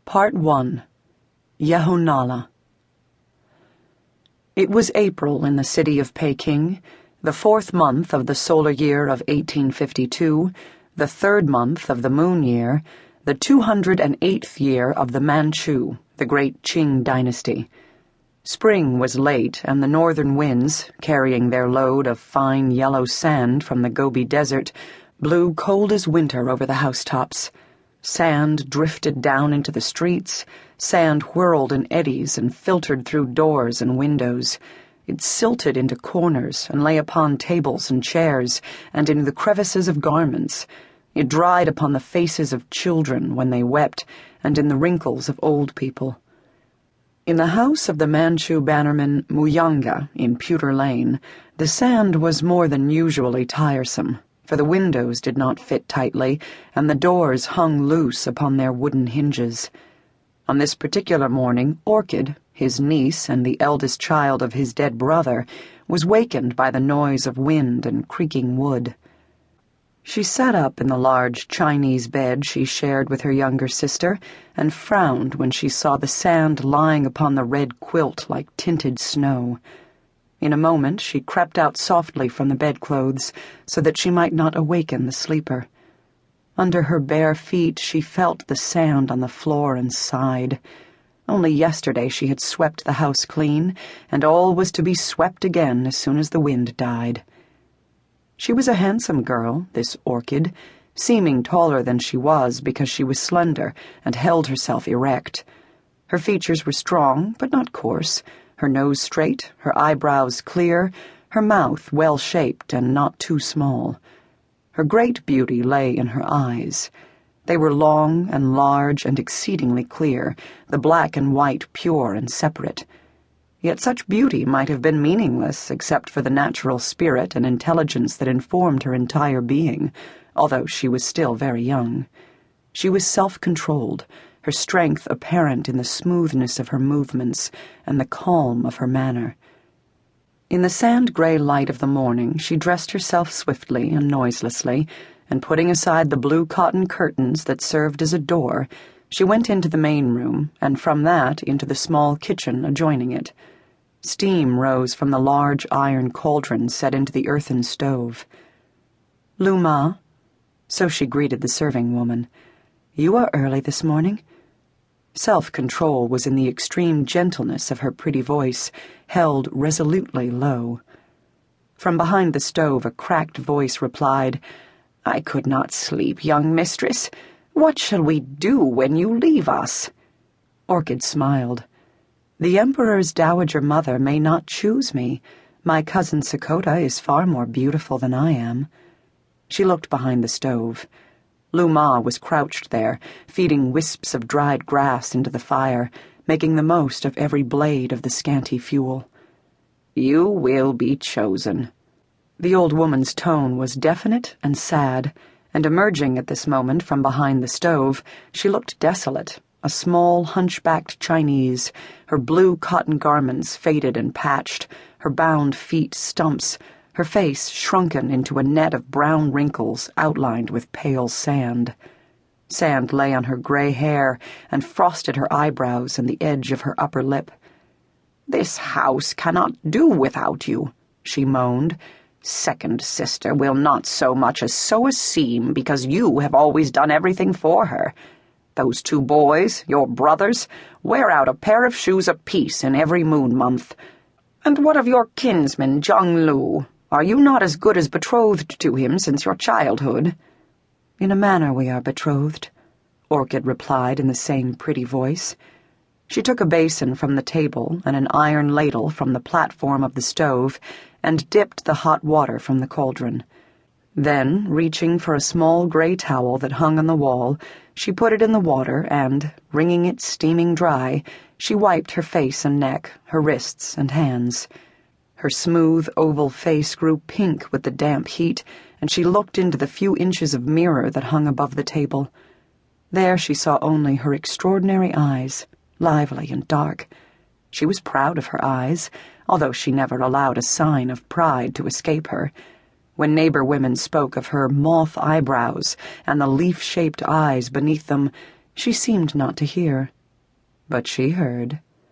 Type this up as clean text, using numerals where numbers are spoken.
Part 1. Yehonala. It was April in the city of Peking, the 4th month of the solar year of 1852, the 3rd month of the moon year, the 208th year of the Manchu, the great Qing dynasty. Spring was late, and the northern winds, carrying their load of fine yellow sand from the Gobi Desert, blew cold as winter over the housetops. Sand drifted down into the streets, sand whirled in eddies and filtered through doors and windows. It silted into corners and lay upon tables and chairs and in the crevices of garments. It dried upon the faces of children when they wept and in the wrinkles of old people. In the house of the Manchu bannerman Muyanga in Pewter Lane, the sand was more than usually tiresome, for the windows did not fit tightly, and the doors hung loose upon their wooden hinges. On this particular morning, Orchid, his niece and the eldest child of his dead brother, was wakened by the noise of wind and creaking wood. She sat up in the large Chinese bed she shared with her younger sister, and frowned when she saw the sand lying upon the red quilt like tinted snow. In a moment she crept out softly from the bedclothes, so that she might not awaken the sleeper. Under her bare feet she felt the sand on the floor and sighed. Only yesterday she had swept the house clean, and all was to be swept again as soon as the wind died. She was a handsome girl, this Orchid, seeming taller than she was because she was slender and held herself erect. Her features were strong, but not coarse, her nose straight, her eyebrows clear, her mouth well-shaped and not too small. Her great beauty lay in her eyes. They were long and large and exceedingly clear, the black and white pure and separate. Yet such beauty might have been meaningless except for the natural spirit and intelligence that informed her entire being, although she was still very young. She was self-controlled, her strength apparent in the smoothness of her movements and the calm of her manner. In the sand-gray light of the morning she dressed herself swiftly and noiselessly, and putting aside the blue cotton curtains that served as a door, she went into the main room, and from that into the small kitchen adjoining it. Steam rose from the large iron cauldron set into the earthen stove. "Luma," so she greeted the serving woman, "you are early this morning." Self-control was in the extreme gentleness of her pretty voice, held resolutely low. From behind the stove a cracked voice replied, "I could not sleep, young mistress. What shall we do when you leave us?" Orchid smiled. "The Emperor's dowager mother may not choose me. My cousin Sakota is far more beautiful than I am." She looked behind the stove. Luma was crouched there, feeding wisps of dried grass into the fire, making the most of every blade of the scanty fuel. "You will be chosen." The old woman's tone was definite and sad, and emerging at this moment from behind the stove, she looked desolate, a small, hunchbacked Chinese, her blue cotton garments faded and patched, her bound feet stumps, her face shrunken into a net of brown wrinkles outlined with pale sand. Sand lay on her gray hair and frosted her eyebrows and the edge of her upper lip. "This house cannot do without you," she moaned. "Second sister will not so much as sew a seam because you have always done everything for her. Those 2 boys, your brothers, wear out a pair of shoes apiece in every moon month. And what of your kinsman, Zhang Lu? Are you not as good as betrothed to him since your childhood?" "In a manner we are betrothed," Orchid replied in the same pretty voice. She took a basin from the table and an iron ladle from the platform of the stove and dipped the hot water from the cauldron. Then, reaching for a small gray towel that hung on the wall, she put it in the water and, wringing it steaming dry, she wiped her face and neck, her wrists and hands. Her smooth, oval face grew pink with the damp heat, and she looked into the few inches of mirror that hung above the table. There she saw only her extraordinary eyes, lively and dark. She was proud of her eyes, although she never allowed a sign of pride to escape her. When neighbor women spoke of her moth eyebrows and the leaf-shaped eyes beneath them, She seemed not to hear, but she heard.